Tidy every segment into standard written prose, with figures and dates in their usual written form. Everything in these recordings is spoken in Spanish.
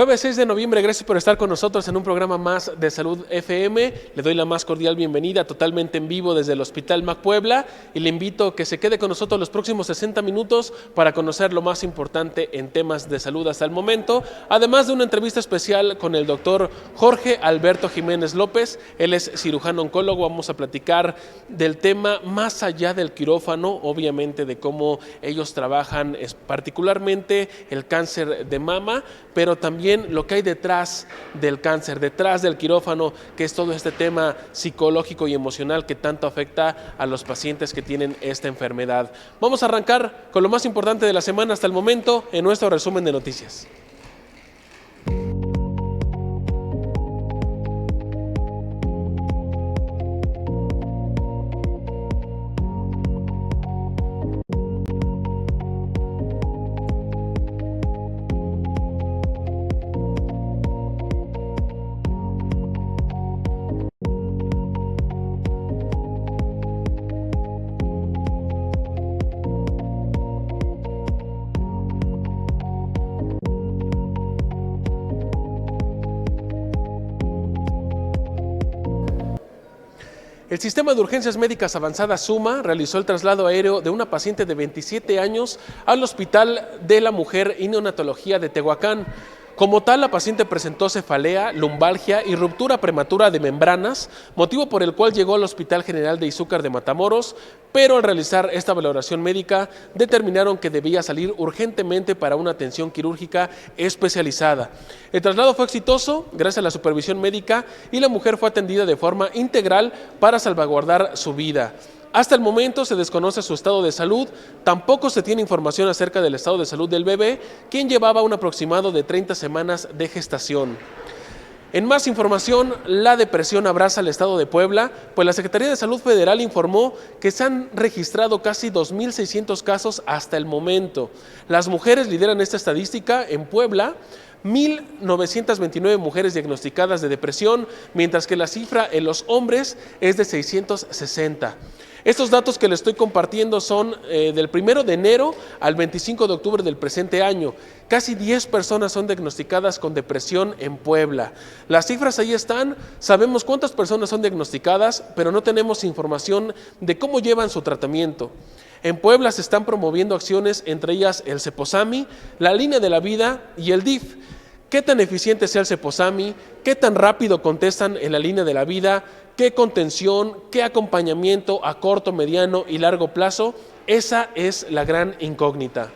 Jueves 6 de noviembre, gracias por estar con nosotros en un programa más de Salud FM. Le doy la más cordial bienvenida totalmente en vivo desde el Hospital Mac Puebla y le invito a que se quede con nosotros los próximos 60 minutos para conocer lo más importante en temas de salud hasta el momento, además de una entrevista especial con el doctor Jorge Alberto Jiménez López. Él es cirujano oncólogo. Vamos a platicar del tema más allá del quirófano, obviamente de cómo ellos trabajan particularmente el cáncer de mama, pero también lo que hay detrás del cáncer, detrás del quirófano, que es todo este tema psicológico y emocional que tanto afecta a los pacientes que tienen esta enfermedad. Vamos a arrancar con lo más importante de la semana hasta el momento en nuestro resumen de noticias. El Sistema de Urgencias Médicas Avanzadas SUMA realizó el traslado aéreo de una paciente de 27 años al Hospital de la Mujer y Neonatología de Tehuacán. Como tal, la paciente presentó cefalea, lumbalgia y ruptura prematura de membranas, motivo por el cual llegó al Hospital General de Izúcar de Matamoros, pero al realizar esta valoración médica determinaron que debía salir urgentemente para una atención quirúrgica especializada. El traslado fue exitoso gracias a la supervisión médica y la mujer fue atendida de forma integral para salvaguardar su vida. Hasta el momento se desconoce su estado de salud, tampoco se tiene información acerca del estado de salud del bebé, quien llevaba un aproximado de 30 semanas de gestación. En más información, la depresión abraza al estado de Puebla, pues la Secretaría de Salud Federal informó que se han registrado casi 2.600 casos hasta el momento. Las mujeres lideran esta estadística en Puebla, 1.929 mujeres diagnosticadas de depresión, mientras que la cifra en los hombres es de 660. Estos datos que les estoy compartiendo son del 1 de enero al 25 de octubre del presente año. Casi 10 personas son diagnosticadas con depresión en Puebla. Las cifras ahí están, sabemos cuántas personas son diagnosticadas, pero no tenemos información de cómo llevan su tratamiento. En Puebla se están promoviendo acciones, entre ellas el Ceposami, la Línea de la Vida y el DIF. ¿Qué tan eficiente sea el Ceposami? ¿Qué tan rápido contestan en la Línea de la Vida? ¿Qué contención? ¿Qué acompañamiento a corto, mediano y largo plazo? Esa es la gran incógnita.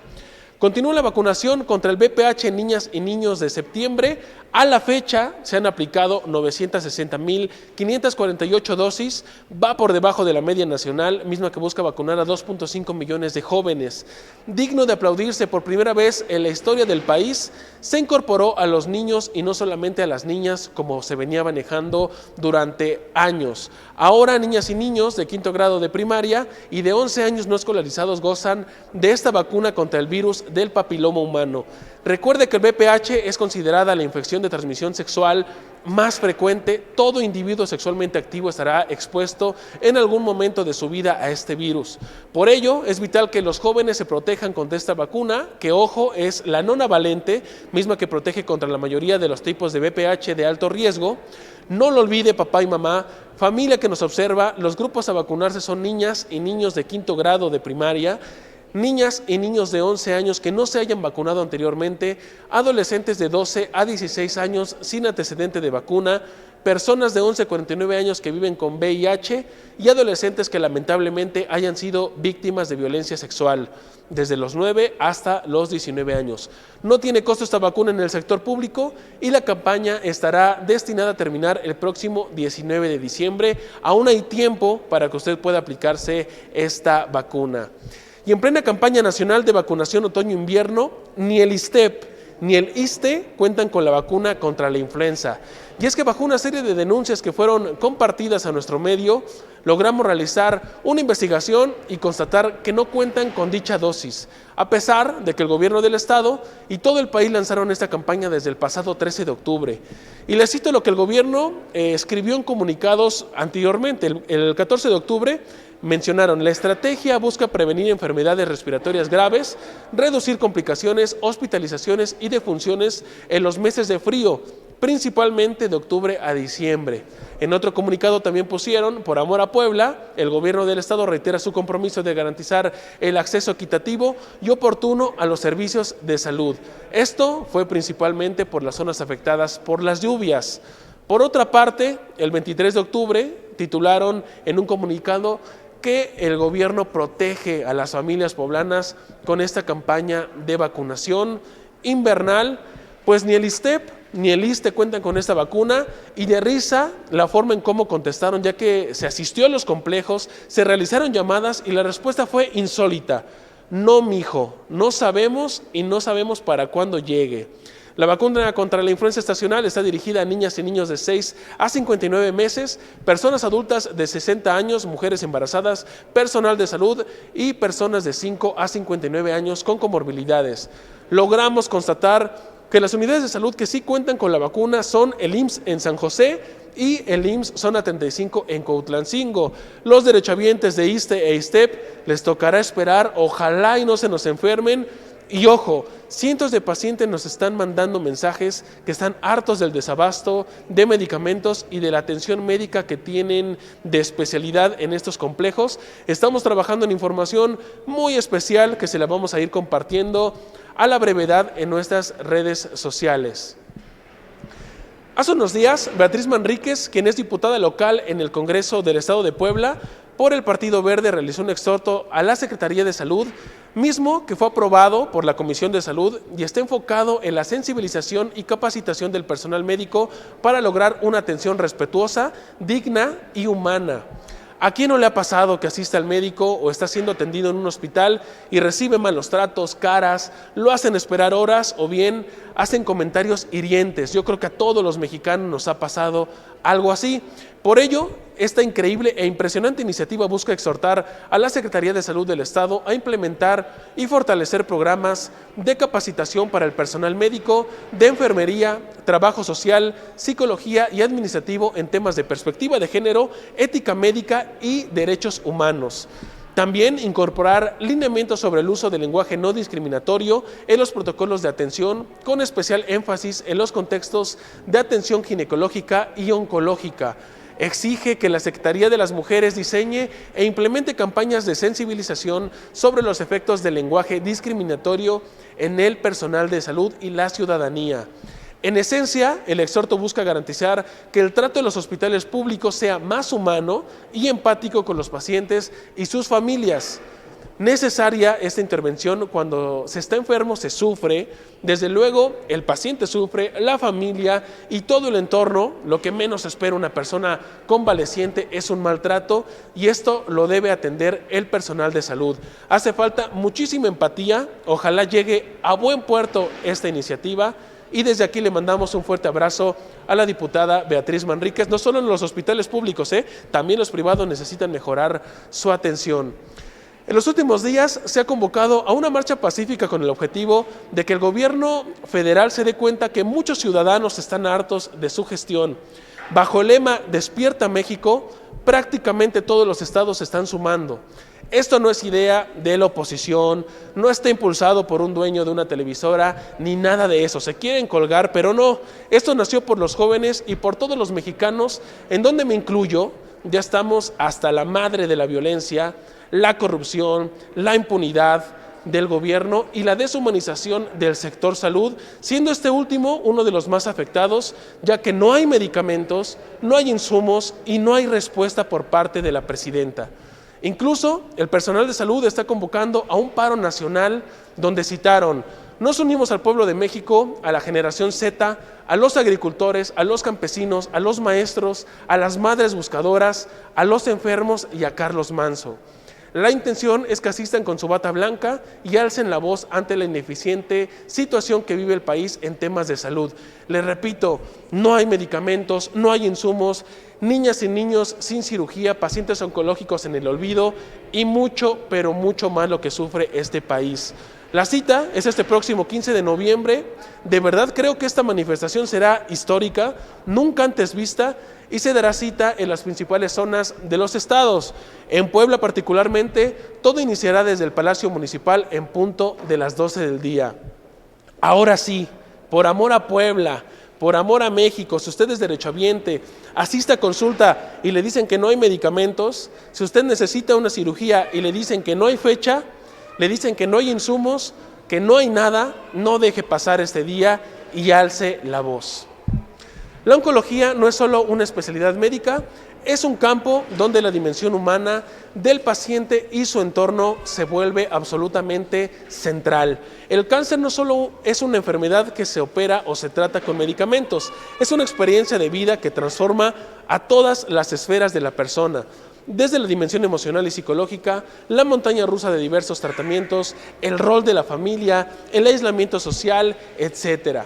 Continúa la vacunación contra el VPH en niñas y niños de septiembre. A la fecha se han aplicado 960.548 dosis, va por debajo de la media nacional, misma que busca vacunar a 2.5 millones de jóvenes. Digno de aplaudirse, por primera vez en la historia del país, se incorporó a los niños y no solamente a las niñas como se venía manejando durante años. Ahora niñas y niños de quinto grado de primaria y de 11 años no escolarizados gozan de esta vacuna contra el virus del papiloma humano. Recuerde que el VPH es considerada la infección de transmisión sexual más frecuente. Todo individuo sexualmente activo estará expuesto en algún momento de su vida a este virus. Por ello, es vital que los jóvenes se protejan contra esta vacuna, que, ojo, es la nonavalente, misma que protege contra la mayoría de los tipos de VPH de alto riesgo. No lo olvide, papá y mamá, familia que nos observa, los grupos a vacunarse son niñas y niños de quinto grado de primaria, niñas y niños de 11 años que no se hayan vacunado anteriormente, adolescentes de 12 a 16 años sin antecedente de vacuna, personas de 11 a 49 años que viven con VIH y adolescentes que lamentablemente hayan sido víctimas de violencia sexual, desde los 9 hasta los 19 años. No tiene costo esta vacuna en el sector público y la campaña estará destinada a terminar el próximo 19 de diciembre. Aún hay tiempo para que usted pueda aplicarse esta vacuna. Y en plena campaña nacional de vacunación otoño-invierno, ni el ISSSTEP ni el ISSSTE cuentan con la vacuna contra la influenza. Y es que bajo una serie de denuncias que fueron compartidas a nuestro medio, logramos realizar una investigación y constatar que no cuentan con dicha dosis, a pesar de que el gobierno del estado y todo el país lanzaron esta campaña desde el pasado 13 de octubre. Y les cito lo que el gobierno escribió en comunicados anteriormente. El 14 de octubre mencionaron: la estrategia busca prevenir enfermedades respiratorias graves, reducir complicaciones, hospitalizaciones y defunciones en los meses de frío, principalmente de octubre a diciembre. En otro comunicado también pusieron: por amor a Puebla, el gobierno del estado reitera su compromiso de garantizar el acceso equitativo y oportuno a los servicios de salud. Esto fue principalmente por las zonas afectadas por las lluvias. Por otra parte, el 23 de octubre titularon en un comunicado que el gobierno protege a las familias poblanas con esta campaña de vacunación invernal, pues ni el ISSSTEP ni el ISSSTE cuentan con esta vacuna, y de risa la forma en cómo contestaron, ya que se asistió a los complejos, se realizaron llamadas y la respuesta fue insólita: no, mijo, no sabemos y no sabemos para cuándo llegue. La vacuna contra la influenza estacional está dirigida a niñas y niños de 6 a 59 meses, personas adultas de 60 años, mujeres embarazadas, personal de salud y personas de 5 a 59 años con comorbilidades. Logramos constatar que las unidades de salud que sí cuentan con la vacuna son el IMSS en San José y el IMSS Zona 35 en Cuautlancingo. Los derechohabientes de ISSSTE e ISSSTEP les tocará esperar, ojalá y no se nos enfermen. Y ojo, cientos de pacientes nos están mandando mensajes que están hartos del desabasto de medicamentos y de la atención médica que tienen de especialidad en estos complejos. Estamos trabajando en información muy especial que se la vamos a ir compartiendo a la brevedad en nuestras redes sociales. Hace unos días, Beatriz Manríquez, quien es diputada local en el Congreso del Estado de Puebla por el Partido Verde, realizó un exhorto a la Secretaría de Salud, mismo que fue aprobado por la Comisión de Salud y está enfocado en la sensibilización y capacitación del personal médico para lograr una atención respetuosa, digna y humana. ¿A quién no le ha pasado que asiste al médico o está siendo atendido en un hospital y recibe malos tratos, caras, lo hacen esperar horas o bien hacen comentarios hirientes? Yo creo que a todos los mexicanos nos ha pasado algo así. Por ello, esta increíble e impresionante iniciativa busca exhortar a la Secretaría de Salud del Estado a implementar y fortalecer programas de capacitación para el personal médico, de enfermería, trabajo social, psicología y administrativo en temas de perspectiva de género, ética médica y derechos humanos. También incorporar lineamientos sobre el uso del lenguaje no discriminatorio en los protocolos de atención, con especial énfasis en los contextos de atención ginecológica y oncológica. Exige que la Secretaría de las Mujeres diseñe e implemente campañas de sensibilización sobre los efectos del lenguaje discriminatorio en el personal de salud y la ciudadanía. En esencia, el exhorto busca garantizar que el trato en los hospitales públicos sea más humano y empático con los pacientes y sus familias. Necesaria esta intervención cuando se está enfermo, se sufre, desde luego el paciente sufre, la familia y todo el entorno. Lo que menos espera una persona convaleciente es un maltrato, y esto lo debe atender el personal de salud. Hace falta muchísima empatía, ojalá llegue a buen puerto esta iniciativa, y desde aquí le mandamos un fuerte abrazo a la diputada Beatriz Manríquez. No solo en los hospitales públicos, también los privados necesitan mejorar su atención. En los últimos días se ha convocado a una marcha pacífica con el objetivo de que el gobierno federal se dé cuenta que muchos ciudadanos están hartos de su gestión. Bajo el lema Despierta México, prácticamente todos los estados se están sumando. Esto no es idea de la oposición, no está impulsado por un dueño de una televisora, ni nada de eso. Se quieren colgar, pero no. Esto nació por los jóvenes y por todos los mexicanos, en donde me incluyo. Ya estamos hasta la madre de la violencia, la corrupción, la impunidad del gobierno y la deshumanización del sector salud, siendo este último uno de los más afectados, ya que no hay medicamentos, no hay insumos y no hay respuesta por parte de la presidenta. Incluso el personal de salud está convocando a un paro nacional donde citaron: nos unimos al pueblo de México, a la generación Z, a los agricultores, a los campesinos, a los maestros, a las madres buscadoras, a los enfermos y a Carlos Manso. La intención es que asistan con su bata blanca y alcen la voz ante la ineficiente situación que vive el país en temas de salud. Les repito, no hay medicamentos, no hay insumos, niñas y niños sin cirugía, pacientes oncológicos en el olvido y mucho, pero mucho más lo que sufre este país. La cita es este próximo 15 de noviembre. De verdad creo que esta manifestación será histórica, nunca antes vista, y se dará cita en las principales zonas de los estados. En Puebla particularmente, todo iniciará desde el Palacio Municipal en punto de las 12 del día. Ahora sí, por amor a Puebla, por amor a México, si usted es derechohabiente, asiste a consulta y le dicen que no hay medicamentos, si usted necesita una cirugía y le dicen que no hay fecha, le dicen que no hay insumos, que no hay nada, no deje pasar este día y alce la voz. La oncología no es solo una especialidad médica, es un campo donde la dimensión humana del paciente y su entorno se vuelve absolutamente central. El cáncer no solo es una enfermedad que se opera o se trata con medicamentos, es una experiencia de vida que transforma a todas las esferas de la persona. Desde la dimensión emocional y psicológica, la montaña rusa de diversos tratamientos, el rol de la familia, el aislamiento social, etc.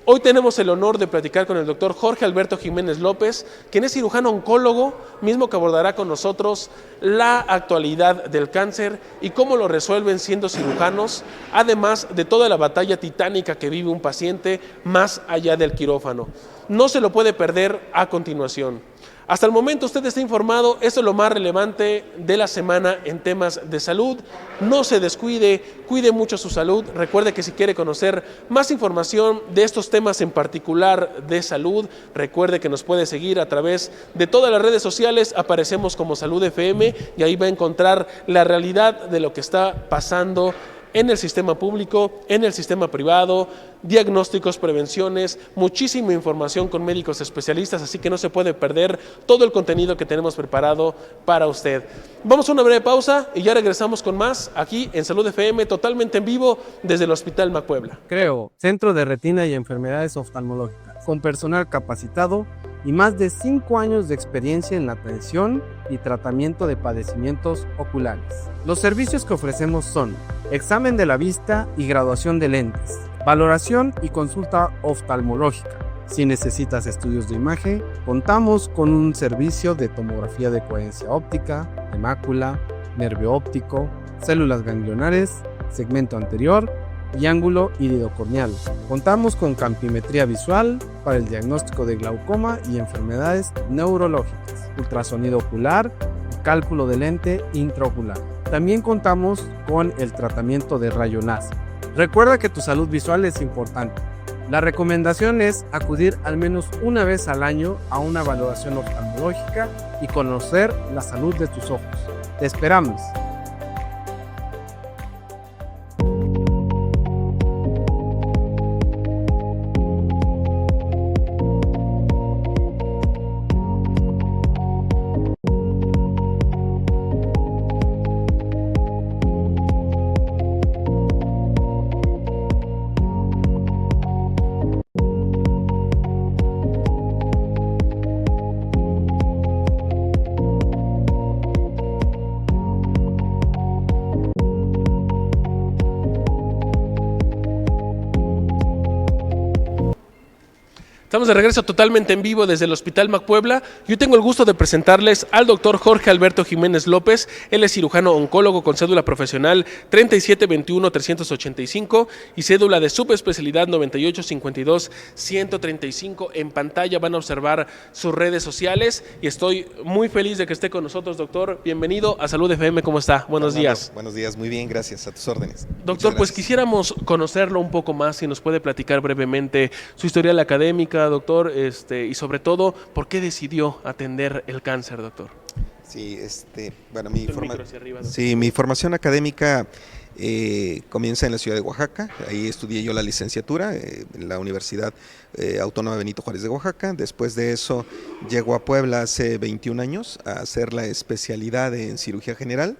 Hoy tenemos el honor de platicar con el doctor Jorge Alberto Jiménez López, quien es cirujano oncólogo, mismo que abordará con nosotros la actualidad del cáncer y cómo lo resuelven siendo cirujanos, además de toda la batalla titánica que vive un paciente más allá del quirófano. No se lo puede perder a continuación. Hasta el momento usted está informado, esto es lo más relevante de la semana en temas de salud. No se descuide, cuide mucho su salud. Recuerde que si quiere conocer más información de estos temas en particular de salud, recuerde que nos puede seguir a través de todas las redes sociales. Aparecemos como Salud FM y ahí va a encontrar la realidad de lo que está pasando en el sistema público, en el sistema privado, diagnósticos, prevenciones, muchísima información con médicos especialistas, así que no se puede perder todo el contenido que tenemos preparado para usted. Vamos a una breve pausa y ya regresamos con más aquí en Salud FM, totalmente en vivo desde el Hospital MAC Puebla. Creo, Centro de Retina y Enfermedades Oftalmológicas, con personal capacitado y más de 5 años de experiencia en la atención y tratamiento de padecimientos oculares. Los servicios que ofrecemos son examen de la vista y graduación de lentes, valoración y consulta oftalmológica. Si necesitas estudios de imagen, contamos con un servicio de tomografía de coherencia óptica, de mácula, nervio óptico, células ganglionares, segmento anterior y ángulo iridocorneal. Contamos con campimetría visual para el diagnóstico de glaucoma y enfermedades neurológicas, ultrasonido ocular y cálculo de lente intraocular. También contamos con el tratamiento de rayo láser. Recuerda que tu salud visual es importante. La recomendación es acudir al menos una vez al año a una valoración oftalmológica y conocer la salud de tus ojos. Te esperamos. Estamos de regreso totalmente en vivo desde el Hospital MAC Puebla. Yo tengo el gusto de presentarles al doctor Jorge Alberto Jiménez López. Él es cirujano oncólogo con cédula profesional 3721-385 y cédula de subespecialidad 9852-135. En pantalla van a observar sus redes sociales y estoy muy feliz de que esté con nosotros, doctor. Bienvenido a Salud FM. ¿Cómo está? Buenos días. Buenos días, muy bien, gracias. A tus órdenes. Doctor, pues quisiéramos conocerlo un poco más, si nos puede platicar brevemente su historial académica, doctor, y sobre todo, ¿por qué decidió atender el cáncer, doctor? Sí, bueno, mi formación académica comienza en la ciudad de Oaxaca. Ahí estudié yo la licenciatura en la Universidad Autónoma Benito Juárez de Oaxaca. Después de eso llego a Puebla hace 21 años a hacer la especialidad en cirugía general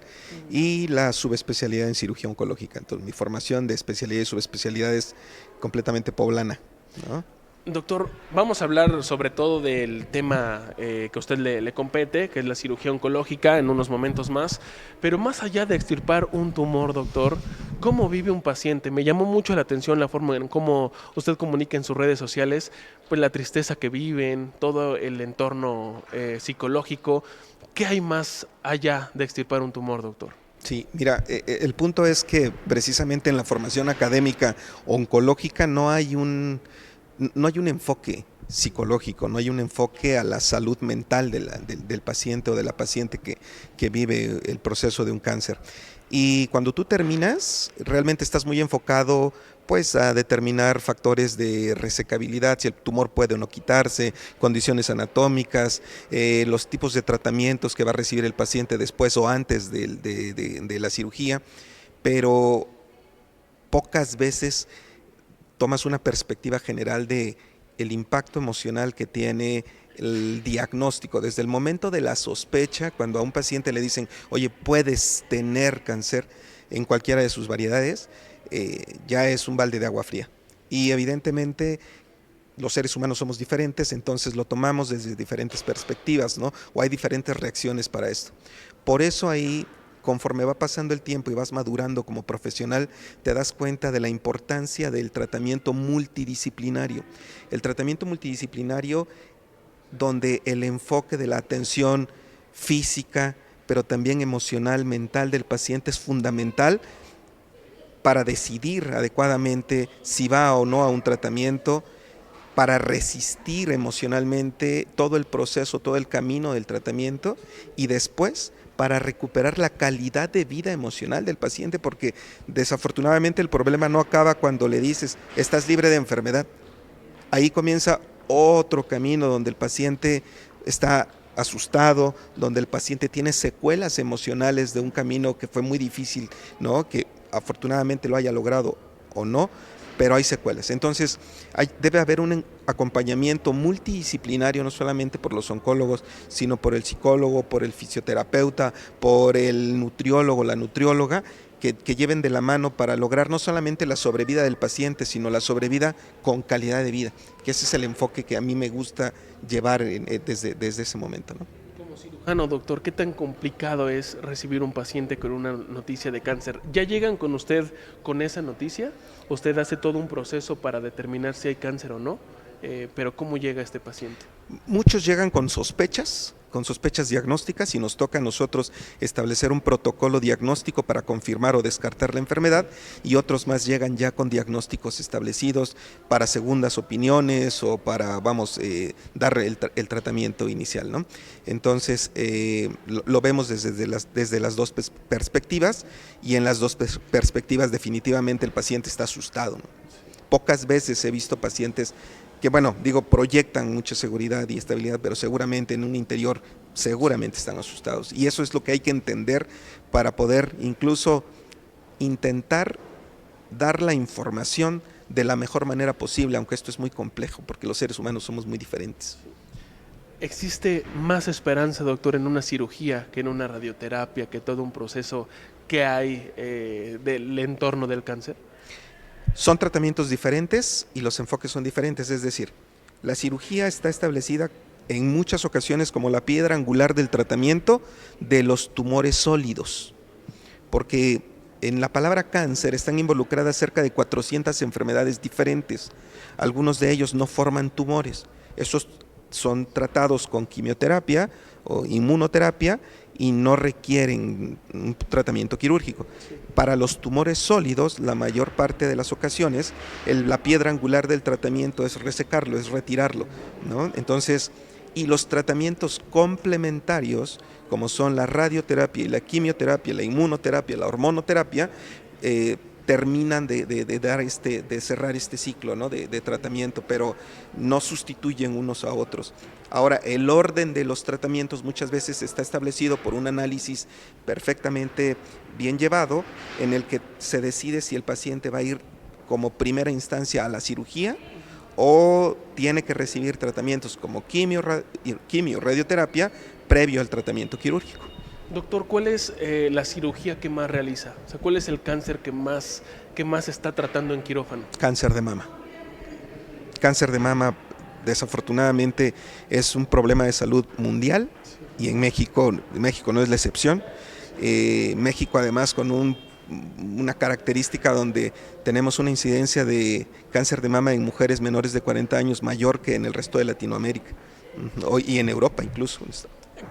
y la subespecialidad en cirugía oncológica. Entonces mi formación de especialidad y subespecialidad es completamente poblana, ¿no? Doctor, vamos a hablar sobre todo del tema que a usted le compete, que es la cirugía oncológica, en unos momentos más. Pero más allá de extirpar un tumor, doctor, ¿cómo vive un paciente? Me llamó mucho la atención la forma en cómo usted comunica en sus redes sociales, pues la tristeza que viven, todo el entorno psicológico. ¿Qué hay más allá de extirpar un tumor, doctor? Sí, mira, el punto es que precisamente en la formación académica oncológica no hay un enfoque psicológico, no hay un enfoque a la salud mental del paciente o de la paciente que vive el proceso de un cáncer. Y cuando tú terminas, realmente estás muy enfocado pues a determinar factores de resecabilidad, si el tumor puede o no quitarse, condiciones anatómicas, los tipos de tratamientos que va a recibir el paciente después o antes de la cirugía, pero pocas veces tomas una perspectiva general de el impacto emocional que tiene el diagnóstico, desde el momento de la sospecha, cuando a un paciente le dicen, oye, puedes tener cáncer en cualquiera de sus variedades, ya es un balde de agua fría. Y evidentemente los seres humanos somos diferentes, entonces lo tomamos desde diferentes perspectivas, ¿no? O hay diferentes reacciones para esto. Por eso ahí, conforme va pasando el tiempo y vas madurando como profesional, te das cuenta de la importancia del tratamiento multidisciplinario. El tratamiento multidisciplinario donde el enfoque de la atención física, pero también emocional, mental del paciente es fundamental para decidir adecuadamente si va o no a un tratamiento, para resistir emocionalmente todo el proceso, todo el camino del tratamiento y después para recuperar la calidad de vida emocional del paciente, porque desafortunadamente el problema no acaba cuando le dices, estás libre de enfermedad. Ahí comienza otro camino donde el paciente está asustado, donde el paciente tiene secuelas emocionales de un camino que fue muy difícil, ¿no? Que afortunadamente lo haya logrado o no, pero hay secuelas. Entonces, debe haber un acompañamiento multidisciplinario, no solamente por los oncólogos, sino por el psicólogo, por el fisioterapeuta, por el nutriólogo, la nutrióloga, que lleven de la mano para lograr no solamente la sobrevida del paciente, sino la sobrevida con calidad de vida, que ese es el enfoque que a mí me gusta llevar desde ese momento, ¿no? Como cirujano, doctor, ¿qué tan complicado es recibir un paciente con una noticia de cáncer? ¿Ya llegan con usted con esa noticia? ¿Usted hace todo un proceso para determinar si hay cáncer o no? Pero ¿cómo llega este paciente? Muchos llegan con sospechas diagnósticas y nos toca a nosotros establecer un protocolo diagnóstico para confirmar o descartar la enfermedad, y otros más llegan ya con diagnósticos establecidos para segundas opiniones o para, dar el tratamiento inicial, ¿no? Entonces, lo vemos desde las dos perspectivas, y en las dos perspectivas definitivamente el paciente está asustado, ¿no? Pocas veces he visto pacientes que, proyectan mucha seguridad y estabilidad, pero seguramente en un interior seguramente están asustados. Y eso es lo que hay que entender para poder incluso intentar dar la información de la mejor manera posible, aunque esto es muy complejo, porque los seres humanos somos muy diferentes. ¿Existe más esperanza, doctor, en una cirugía que en una radioterapia, que todo un proceso que hay del entorno del cáncer? Son tratamientos diferentes y los enfoques son diferentes, es decir, la cirugía está establecida en muchas ocasiones como la piedra angular del tratamiento de los tumores sólidos, porque en la palabra cáncer están involucradas cerca de 400 enfermedades diferentes, algunos de ellos no forman tumores, esos son tratados con quimioterapia o inmunoterapia y no requieren un tratamiento quirúrgico. Para los tumores sólidos, la mayor parte de las ocasiones, la piedra angular del tratamiento es resecarlo, es retirarlo, ¿no? Entonces, y los tratamientos complementarios, como son la radioterapia y la quimioterapia, la inmunoterapia, la hormonoterapia, terminan de cerrar este ciclo, ¿no? de tratamiento, pero no sustituyen unos a otros. Ahora, el orden de los tratamientos muchas veces está establecido por un análisis perfectamente bien llevado, en el que se decide si el paciente va a ir como primera instancia a la cirugía o tiene que recibir tratamientos como quimio, radioterapia, previo al tratamiento quirúrgico. Doctor, ¿cuál es la cirugía que más realiza? O sea, ¿cuál es el cáncer que más está tratando en quirófano? Cáncer de mama. cáncer de mama desafortunadamente es un problema de salud mundial y en México no es la excepción. México además con una característica donde tenemos una incidencia de cáncer de mama en mujeres menores de 40 años mayor que en el resto de Latinoamérica y en Europa incluso.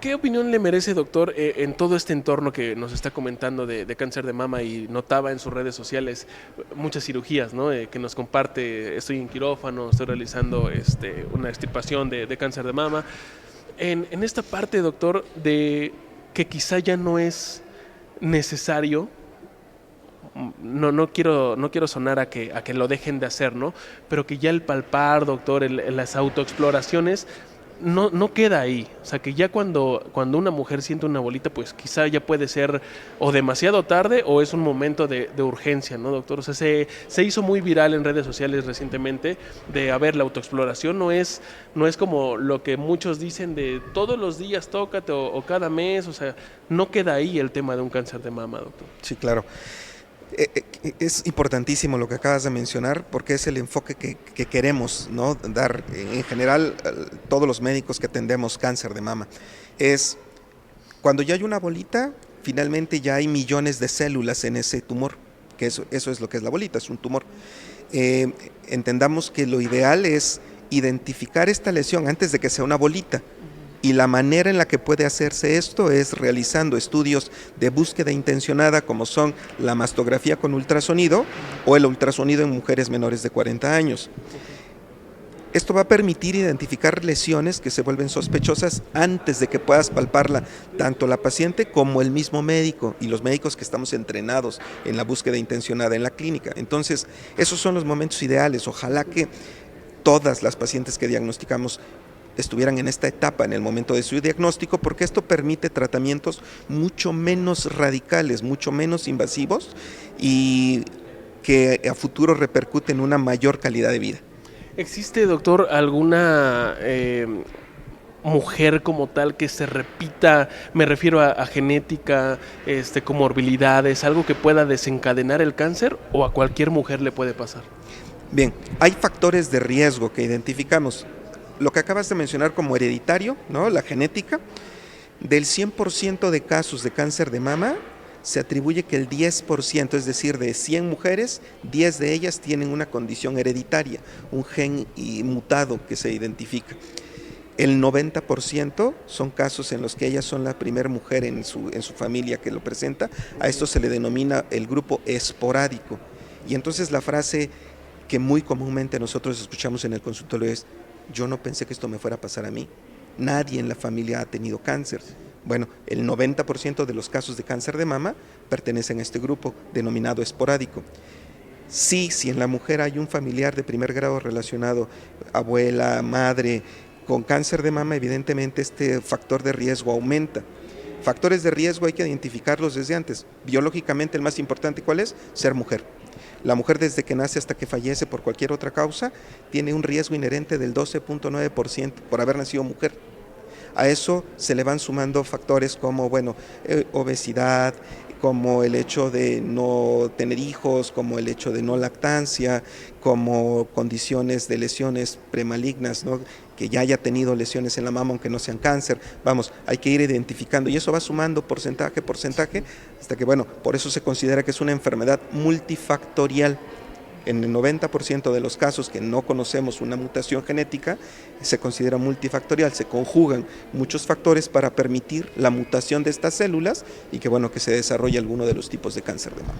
¿Qué opinión le merece, doctor, en todo este entorno que nos está comentando de cáncer de mama? Y notaba en sus redes sociales muchas cirugías, ¿no? Que nos comparte, estoy en quirófano, estoy realizando una extirpación de cáncer de mama. En esta parte, doctor, de que quizá ya no es necesario, no quiero sonar a que lo dejen de hacer, ¿no? Pero que ya el palpar, doctor, las autoexploraciones no queda ahí. O sea, que ya cuando una mujer siente una bolita, pues quizá ya puede ser o demasiado tarde o es un momento de urgencia, ¿no, doctor? O sea, se hizo muy viral en redes sociales recientemente de, a ver, la autoexploración no es como lo que muchos dicen de todos los días tócate o cada mes. O sea, no queda ahí el tema de un cáncer de mama, doctor. Sí, claro. Es importantísimo lo que acabas de mencionar porque es el enfoque que queremos, ¿no?, dar en general todos los médicos que atendemos cáncer de mama. Es cuando ya hay una bolita, finalmente ya hay millones de células en ese tumor, que eso es lo que es la bolita, es un tumor. Entendamos que lo ideal es identificar esta lesión antes de que sea una bolita. Y la manera en la que puede hacerse esto es realizando estudios de búsqueda intencionada como son la mastografía con ultrasonido o el ultrasonido en mujeres menores de 40 años. Esto va a permitir identificar lesiones que se vuelven sospechosas antes de que puedas palparla tanto la paciente como el mismo médico y los médicos que estamos entrenados en la búsqueda intencionada en la clínica. Entonces, esos son los momentos ideales. Ojalá que todas las pacientes que diagnosticamos estuvieran en esta etapa en el momento de su diagnóstico, porque esto permite tratamientos mucho menos radicales, mucho menos invasivos y que a futuro repercuten en una mayor calidad de vida. ¿Existe, doctor, alguna mujer como tal que se repita, me refiero a genética, comorbilidades, algo que pueda desencadenar el cáncer, o a cualquier mujer le puede pasar? Bien, hay factores de riesgo que identificamos. Lo que acabas de mencionar como hereditario, ¿no?, la genética, del 100% de casos de cáncer de mama, se atribuye que el 10%, es decir, de 100 mujeres, 10 de ellas tienen una condición hereditaria, un gen mutado que se identifica. El 90% son casos en los que ellas son la primera mujer en su familia que lo presenta. A esto se le denomina el grupo esporádico. Y entonces la frase que muy comúnmente nosotros escuchamos en el consultorio es: yo no pensé que esto me fuera a pasar a mí. Nadie en la familia ha tenido cáncer. Bueno, el 90% de los casos de cáncer de mama pertenecen a este grupo denominado esporádico. Sí, si en la mujer hay un familiar de primer grado relacionado, abuela, madre, con cáncer de mama, evidentemente este factor de riesgo aumenta. Factores de riesgo hay que identificarlos desde antes. Biológicamente el más importante, ¿cuál es? Ser mujer. La mujer desde que nace hasta que fallece por cualquier otra causa tiene un riesgo inherente del 12.9% por haber nacido mujer. A eso se le van sumando factores como, obesidad, como el hecho de no tener hijos, como el hecho de no lactancia, como condiciones de lesiones premalignas, ¿no?, que ya haya tenido lesiones en la mama aunque no sean cáncer. Vamos, hay que ir identificando y eso va sumando porcentaje, hasta que, por eso se considera que es una enfermedad multifactorial. En el 90% de los casos que no conocemos una mutación genética, se considera multifactorial, se conjugan muchos factores para permitir la mutación de estas células y que se desarrolle alguno de los tipos de cáncer de mama.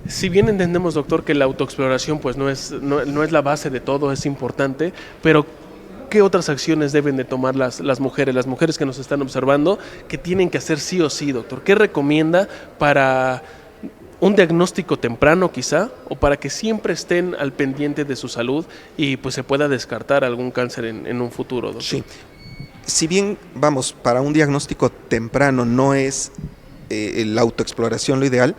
Si bien entendemos, doctor, que la autoexploración pues no es la base de todo, es importante, pero ¿qué otras acciones deben de tomar las mujeres que nos están observando, que tienen que hacer sí o sí, doctor? ¿Qué recomienda para un diagnóstico temprano quizá, o para que siempre estén al pendiente de su salud y pues se pueda descartar algún cáncer en un futuro, doctor? Sí. Si bien, para un diagnóstico temprano no es la autoexploración lo ideal,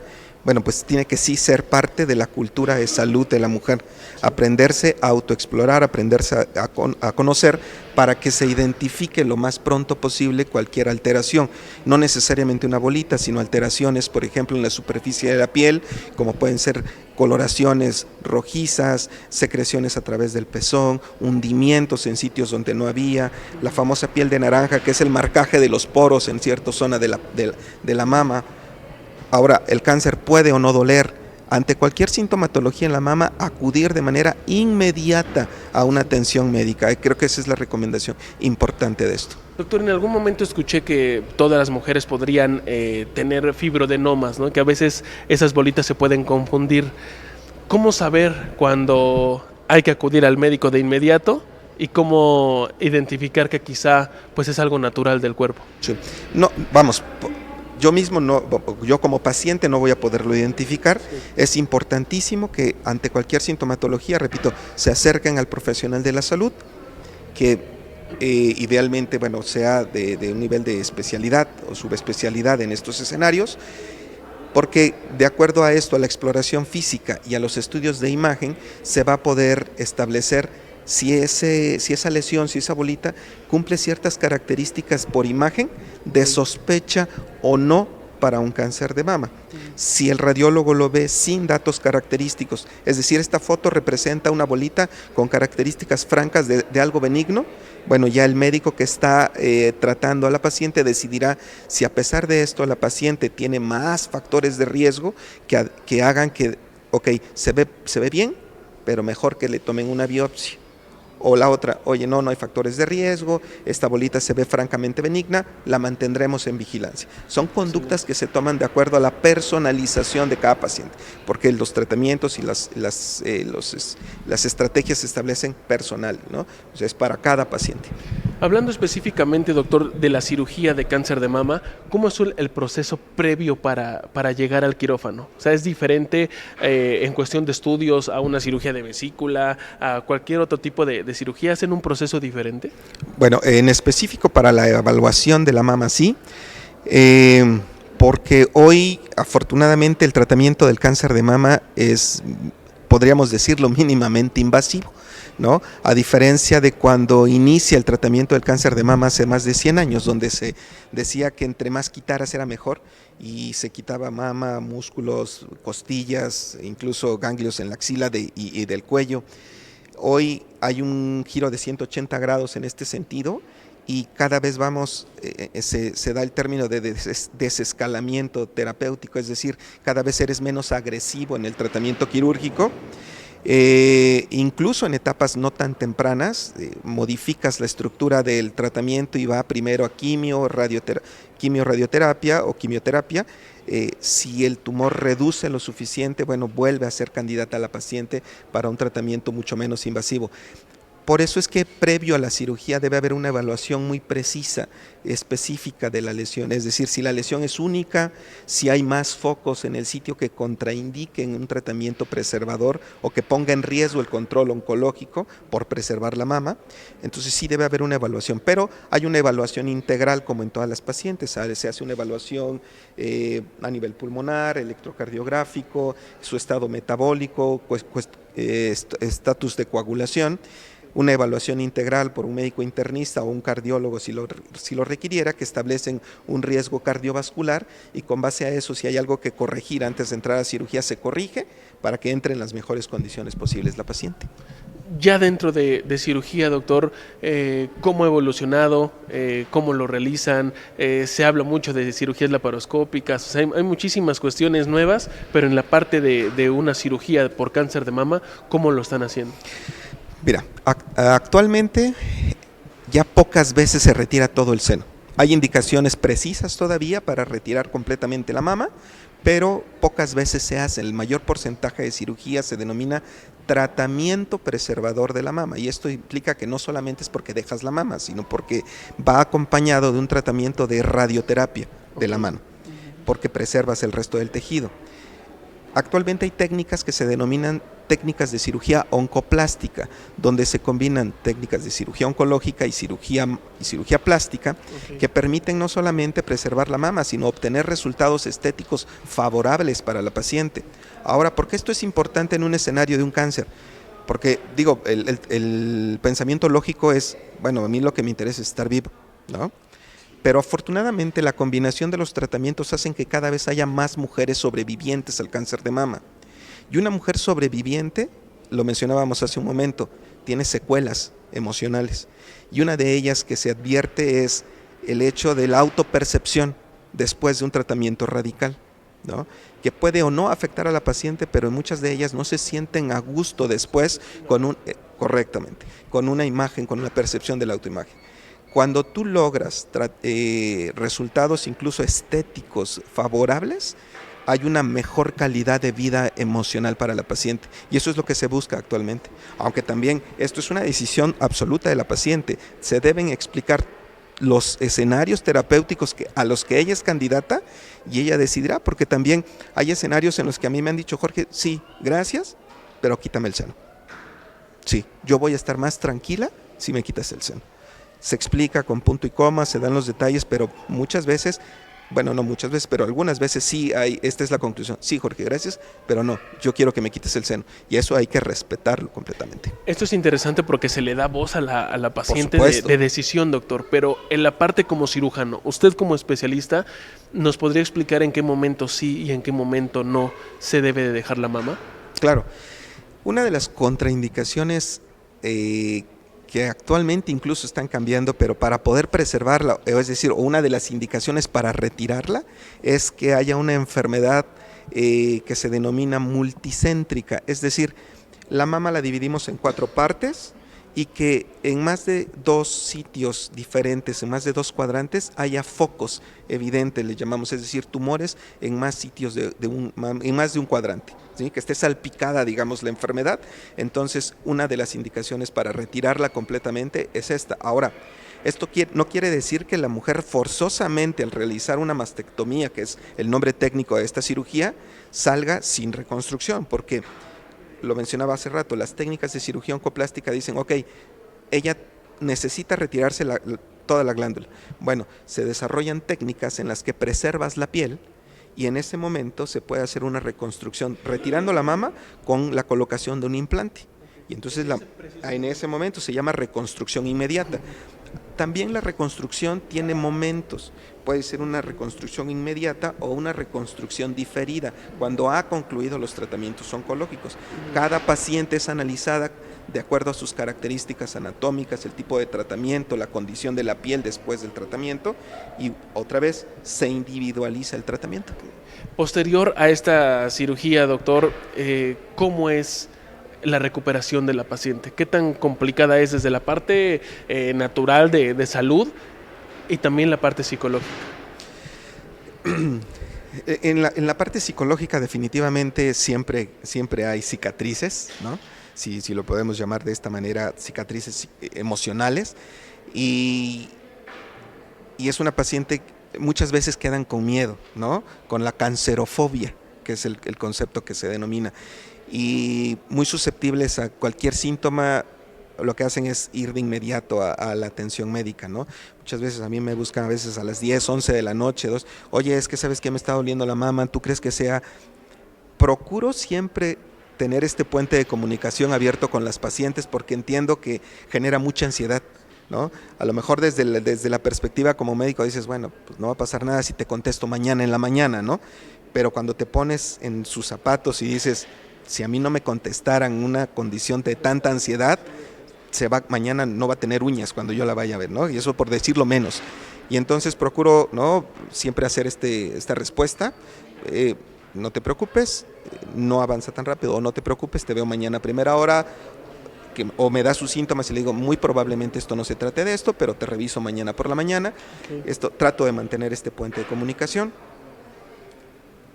pues tiene que sí ser parte de la cultura de salud de la mujer, aprenderse a autoexplorar, aprenderse a conocer para que se identifique lo más pronto posible cualquier alteración, no necesariamente una bolita, sino alteraciones, por ejemplo, en la superficie de la piel, como pueden ser coloraciones rojizas, secreciones a través del pezón, hundimientos en sitios donde no había, la famosa piel de naranja, que es el marcaje de los poros en cierta zona de la mama. Ahora, el cáncer puede o no doler. Ante cualquier sintomatología en la mama, acudir de manera inmediata a una atención médica. Creo que esa es la recomendación importante de esto. Doctor, en algún momento escuché que todas las mujeres podrían tener fibroadenomas, ¿no? Que a veces esas bolitas se pueden confundir. ¿Cómo saber cuando hay que acudir al médico de inmediato y cómo identificar que quizá pues es algo natural del cuerpo? Sí. No, vamos. Yo como paciente no voy a poderlo identificar. Sí. Es importantísimo que ante cualquier sintomatología, repito, se acerquen al profesional de la salud, que idealmente, sea de un nivel de especialidad o subespecialidad en estos escenarios, porque de acuerdo a esto, a la exploración física y a los estudios de imagen, se va a poder establecer si esa lesión, si esa bolita cumple ciertas características por imagen de sospecha o no para un cáncer de mama. Si el radiólogo lo ve sin datos característicos, es decir, esta foto representa una bolita con características francas de algo benigno, bueno, ya el médico que está tratando a la paciente decidirá si a pesar de esto la paciente tiene más factores de riesgo que hagan que, se ve bien, pero mejor que le tomen una biopsia. O la otra, oye, no hay factores de riesgo, esta bolita se ve francamente benigna, la mantendremos en vigilancia. Son conductas que se toman de acuerdo a la personalización de cada paciente, porque los tratamientos y las estrategias se establecen personal, ¿no? O sea, es para cada paciente. Hablando específicamente, doctor, de la cirugía de cáncer de mama, ¿cómo es el proceso previo para llegar al quirófano? O sea, ¿es diferente en cuestión de estudios a una cirugía de vesícula, a cualquier otro tipo de cirugía? ¿Hacen un proceso diferente? Bueno, en específico para la evaluación de la mama sí, porque hoy afortunadamente el tratamiento del cáncer de mama es, podríamos decirlo, mínimamente invasivo, ¿no? A diferencia de cuando inicia el tratamiento del cáncer de mama hace más de 100 años, donde se decía que entre más quitaras era mejor, y se quitaba mama, músculos, costillas, incluso ganglios en la axila y del cuello. Hoy hay un giro de 180 grados en este sentido y cada vez se da el término de desescalamiento terapéutico, es decir, cada vez eres menos agresivo en el tratamiento quirúrgico. Incluso en etapas no tan tempranas, modificas la estructura del tratamiento y va primero a radioterapia o quimioterapia. Si el tumor reduce lo suficiente, vuelve a ser candidata a la paciente para un tratamiento mucho menos invasivo. Por eso es que previo a la cirugía debe haber una evaluación muy precisa, específica de la lesión, es decir, si la lesión es única, si hay más focos en el sitio que contraindiquen un tratamiento preservador o que ponga en riesgo el control oncológico por preservar la mama, entonces sí debe haber una evaluación, pero hay una evaluación integral como en todas las pacientes, ¿sabes? Se hace una evaluación a nivel pulmonar, electrocardiográfico, su estado metabólico, estatus de coagulación, una evaluación integral por un médico internista o un cardiólogo si lo requiriera, que establecen un riesgo cardiovascular y con base a eso, si hay algo que corregir antes de entrar a cirugía, se corrige para que entre en las mejores condiciones posibles la paciente. Ya dentro de cirugía, doctor, ¿cómo ha evolucionado? ¿Cómo lo realizan? Se habla mucho de cirugías laparoscópicas, o sea, hay muchísimas cuestiones nuevas, pero en la parte de una cirugía por cáncer de mama, ¿cómo lo están haciendo? Mira, actualmente ya pocas veces se retira todo el seno. Hay indicaciones precisas todavía para retirar completamente la mama, pero pocas veces se hace. El mayor porcentaje de cirugía se denomina tratamiento preservador de la mama, y esto implica que no solamente es porque dejas la mama, sino porque va acompañado de un tratamiento de radioterapia de la mano, porque preservas el resto del tejido. Actualmente hay técnicas que se denominan técnicas de cirugía oncoplástica, donde se combinan técnicas de cirugía oncológica y cirugía plástica, que permiten no solamente preservar la mama, sino obtener resultados estéticos favorables para la paciente. Ahora, ¿por qué esto es importante en un escenario de un cáncer? Porque, el pensamiento lógico es, a mí lo que me interesa es estar vivo, ¿no? Pero afortunadamente la combinación de los tratamientos hacen que cada vez haya más mujeres sobrevivientes al cáncer de mama. Y una mujer sobreviviente, lo mencionábamos hace un momento, tiene secuelas emocionales. Y una de ellas que se advierte es el hecho de la autopercepción después de un tratamiento radical, ¿no? Que puede o no afectar a la paciente, pero muchas de ellas no se sienten a gusto después correctamente, con una imagen, con una percepción de la autoimagen. Cuando tú logras resultados incluso estéticos favorables, hay una mejor calidad de vida emocional para la paciente, y eso es lo que se busca actualmente. Aunque también esto es una decisión absoluta de la paciente, se deben explicar los escenarios terapéuticos a los que ella es candidata y ella decidirá, porque también hay escenarios en los que a mí me han dicho: Jorge, sí, gracias, pero quítame el seno. Sí, yo voy a estar más tranquila si me quitas el seno. Se explica con punto y coma, se dan los detalles, pero muchas veces, bueno, no muchas veces, pero algunas veces sí esta es la conclusión: sí, Jorge, gracias, pero no, yo quiero que me quites el seno, y eso hay que respetarlo completamente. Esto es interesante porque se le da voz a la paciente de decisión, doctor, pero en la parte como cirujano, usted como especialista, ¿nos podría explicar en qué momento sí y en qué momento no se debe de dejar la mama? Claro, una de las contraindicaciones que actualmente incluso están cambiando, pero para poder preservarla, es decir, una de las indicaciones para retirarla, es que haya una enfermedad que se denomina multicéntrica, es decir, la mama la dividimos en 4 partes y que en más de 2 sitios diferentes, en más de 2 cuadrantes, haya focos evidentes, le llamamos, es decir, tumores en más sitios en más de un cuadrante, ¿sí? Que esté salpicada, digamos, la enfermedad. Entonces, una de las indicaciones para retirarla completamente es esta. Ahora, esto no quiere decir que la mujer forzosamente, al realizar una mastectomía, que es el nombre técnico de esta cirugía, salga sin reconstrucción, porque lo mencionaba hace rato, las técnicas de cirugía oncoplástica dicen: ok, ella necesita retirarse toda la glándula. Bueno, se desarrollan técnicas en las que preservas la piel y en ese momento se puede hacer una reconstrucción retirando la mama con la colocación de un implante. Y entonces en ese momento se llama reconstrucción inmediata. También la reconstrucción tiene momentos, puede ser una reconstrucción inmediata o una reconstrucción diferida cuando ha concluido los tratamientos oncológicos. Cada paciente es analizada de acuerdo a sus características anatómicas, el tipo de tratamiento, la condición de la piel después del tratamiento, y otra vez se individualiza el tratamiento. Posterior a esta cirugía, doctor, ¿cómo es la recuperación de la paciente? ¿Qué tan complicada es desde la parte natural de salud y también la parte psicológica? En la parte psicológica definitivamente siempre hay cicatrices, ¿no? Si lo podemos llamar de esta manera, cicatrices emocionales, y es una paciente, muchas veces quedan con miedo, ¿no? Con la cancerofobia, que es el concepto que se denomina, y muy susceptibles a cualquier síntoma. Lo que hacen es ir de inmediato a la atención médica, ¿no? Muchas veces a mí me buscan a veces a las 10, 11 de la noche, oye, es que sabes que me está doliendo la mama, ¿tú crees que sea? Procuro siempre tener este puente de comunicación abierto con las pacientes, porque entiendo que genera mucha ansiedad, ¿no? A lo mejor desde la perspectiva como médico dices, bueno, pues no va a pasar nada si te contesto mañana en la mañana, ¿no? Pero cuando te pones en sus zapatos y dices, si a mí no me contestaran una condición de tanta ansiedad, mañana no va a tener uñas cuando yo la vaya a ver, ¿no? Y eso por decirlo menos. Y entonces procuro, ¿no?, siempre hacer esta respuesta: no te preocupes, no avanza tan rápido, o no te preocupes, te veo mañana a primera hora, o me da sus síntomas y le digo, muy probablemente esto no se trate de esto, pero te reviso mañana por la mañana. Okay. Trato de mantener este puente de comunicación,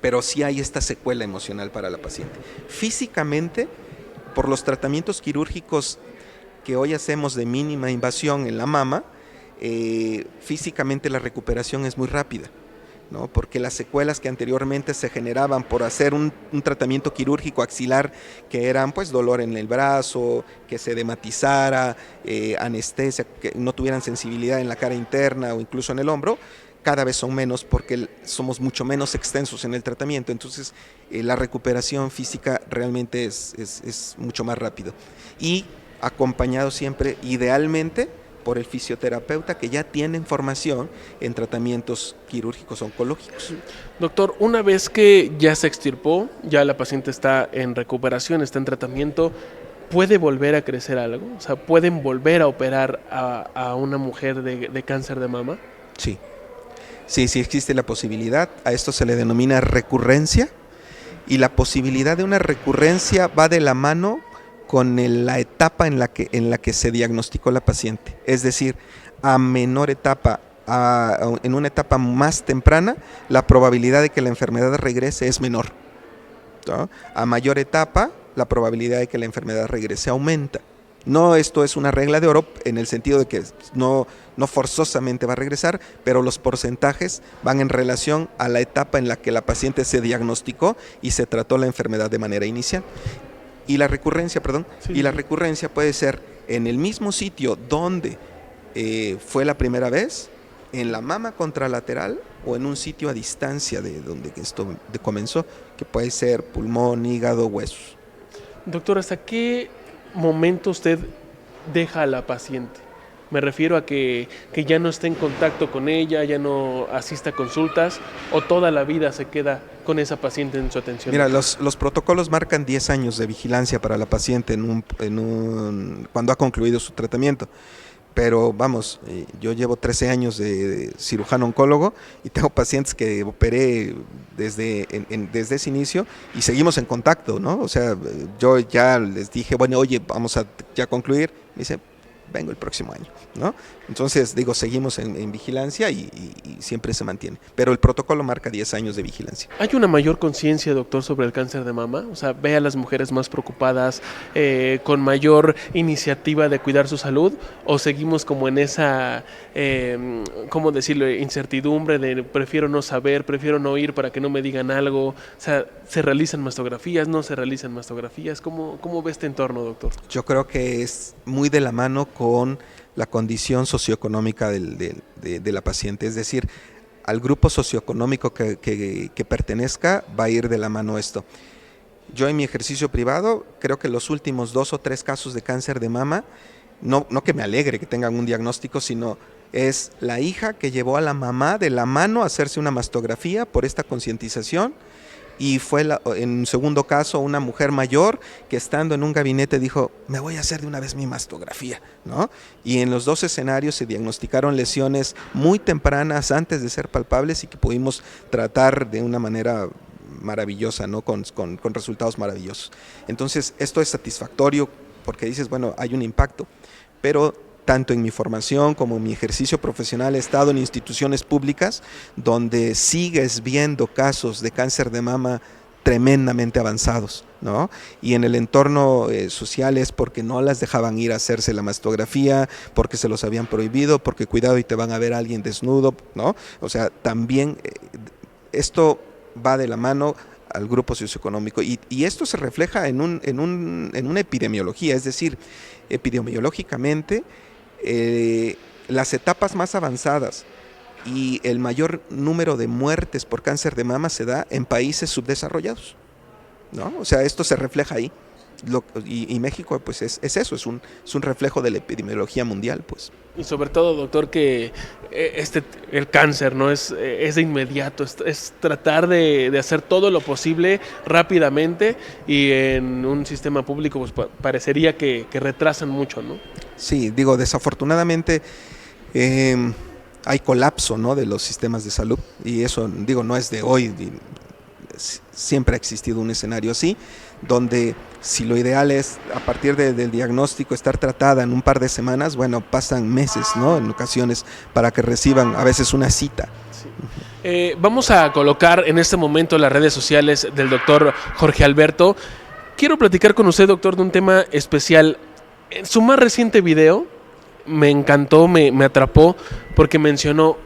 pero sí hay esta secuela emocional para la paciente. Físicamente, por los tratamientos quirúrgicos que hoy hacemos de mínima invasión en la mama, físicamente la recuperación es muy rápida, ¿no? Porque las secuelas que anteriormente se generaban por hacer un tratamiento quirúrgico axilar, que eran pues dolor en el brazo, que se dematizara, anestesia, que no tuvieran sensibilidad en la cara interna o incluso en el hombro, cada vez son menos porque somos mucho menos extensos en el tratamiento. Entonces la recuperación física realmente es mucho más rápido, y acompañado siempre, idealmente, por el fisioterapeuta que ya tiene formación en tratamientos quirúrgicos oncológicos. Doctor, una vez que ya se extirpó, ya la paciente está en recuperación, está en tratamiento, ¿puede volver a crecer algo? O sea, ¿pueden volver a operar a una mujer de cáncer de mama? Sí. Sí existe la posibilidad. A esto se le denomina recurrencia, y la posibilidad de una recurrencia va de la mano con la etapa en la que se diagnosticó la paciente. Es decir, a menor etapa, en una etapa más temprana, la probabilidad de que la enfermedad regrese es menor, ¿no? A mayor etapa, la probabilidad de que la enfermedad regrese aumenta. No, esto es una regla de oro en el sentido de que no forzosamente va a regresar, pero los porcentajes van en relación a la etapa en la que la paciente se diagnosticó y se trató la enfermedad de manera inicial. Y la recurrencia, puede ser en el mismo sitio donde fue la primera vez, en la mama contralateral o en un sitio a distancia de donde esto comenzó, que puede ser pulmón, hígado, huesos. Doctor, ¿hasta qué momento usted deja a la paciente? Me refiero a que ya no esté en contacto con ella, ya no asista a consultas, o toda la vida se queda con esa paciente en su atención. Mira, los protocolos marcan 10 años de vigilancia para la paciente cuando ha concluido su tratamiento. Pero vamos, yo llevo 13 años de cirujano oncólogo y tengo pacientes que operé desde ese inicio y seguimos en contacto, ¿no? O sea, yo ya les dije, bueno, oye, vamos a ya concluir. Me dice, vengo el próximo año, ¿no? Entonces, seguimos en vigilancia y siempre se mantiene. Pero el protocolo marca 10 años de vigilancia. ¿Hay una mayor conciencia, doctor, sobre el cáncer de mama? O sea, ¿ve a las mujeres más preocupadas, con mayor iniciativa de cuidar su salud? ¿O seguimos como en esa, cómo decirlo, incertidumbre de prefiero no saber, prefiero no ir para que no me digan algo? O sea, ¿se realizan mastografías, no se realizan mastografías? ¿Cómo ve este entorno, doctor? Yo creo que es muy de la mano con la condición socioeconómica de la paciente, es decir, al grupo socioeconómico que pertenezca va a ir de la mano esto. Yo en mi ejercicio privado creo que los últimos 2 o 3 casos de cáncer de mama, no que me alegre que tengan un diagnóstico, sino es la hija que llevó a la mamá de la mano a hacerse una mastografía por esta concientización. Y fue en un segundo caso una mujer mayor que estando en un gabinete dijo, me voy a hacer de una vez mi mastografía, ¿no? Y en los 2 escenarios se diagnosticaron lesiones muy tempranas antes de ser palpables y que pudimos tratar de una manera maravillosa, ¿no? Con resultados maravillosos. Entonces esto es satisfactorio porque dices, bueno, hay un impacto, pero tanto en mi formación como en mi ejercicio profesional he estado en instituciones públicas donde sigues viendo casos de cáncer de mama tremendamente avanzados, ¿no? Y en el entorno social es porque no las dejaban ir a hacerse la mastografía, porque se los habían prohibido, porque cuidado y te van a ver a alguien desnudo, ¿no? O sea, también esto va de la mano al grupo socioeconómico y esto se refleja en una epidemiología, es decir, epidemiológicamente las etapas más avanzadas y el mayor número de muertes por cáncer de mama se da en países subdesarrollados, ¿no? O sea, esto se refleja ahí. Y México pues es eso, es un reflejo de la epidemiología mundial, pues. Y sobre todo, doctor, que el cáncer no es de inmediato, es tratar de hacer todo lo posible rápidamente, y en un sistema público pues parecería que retrasan mucho, ¿no? Sí, desafortunadamente hay colapso, ¿no?, de los sistemas de salud, y eso, no es de hoy, siempre ha existido un escenario así, donde si lo ideal es a partir del diagnóstico estar tratada en un par de semanas, bueno, pasan meses, ¿no?, en ocasiones para que reciban a veces una cita. Sí. Vamos a colocar en este momento las redes sociales del doctor Jorge Alberto. Quiero platicar con usted, doctor, de un tema especial. En su más reciente video me encantó, me atrapó, porque mencionó,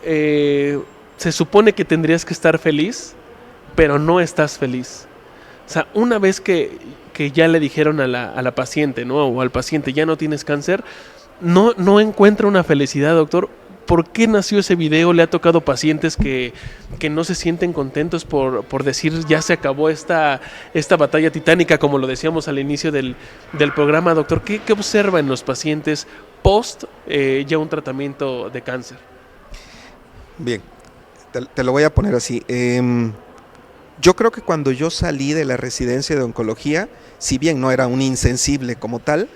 se supone que tendrías que estar feliz, pero no estás feliz. O sea, una vez que ya le dijeron a la paciente, ¿no?, o al paciente, ya no tienes cáncer, no encuentra una felicidad, doctor. ¿Por qué nació ese video? ¿Le ha tocado pacientes que no se sienten contentos por decir ya se acabó esta batalla titánica, como lo decíamos al inicio del programa, doctor? ¿Qué observa en los pacientes post ya un tratamiento de cáncer? Bien, te lo voy a poner así. Yo creo que cuando yo salí de la residencia de oncología, si bien no era un insensible como tal,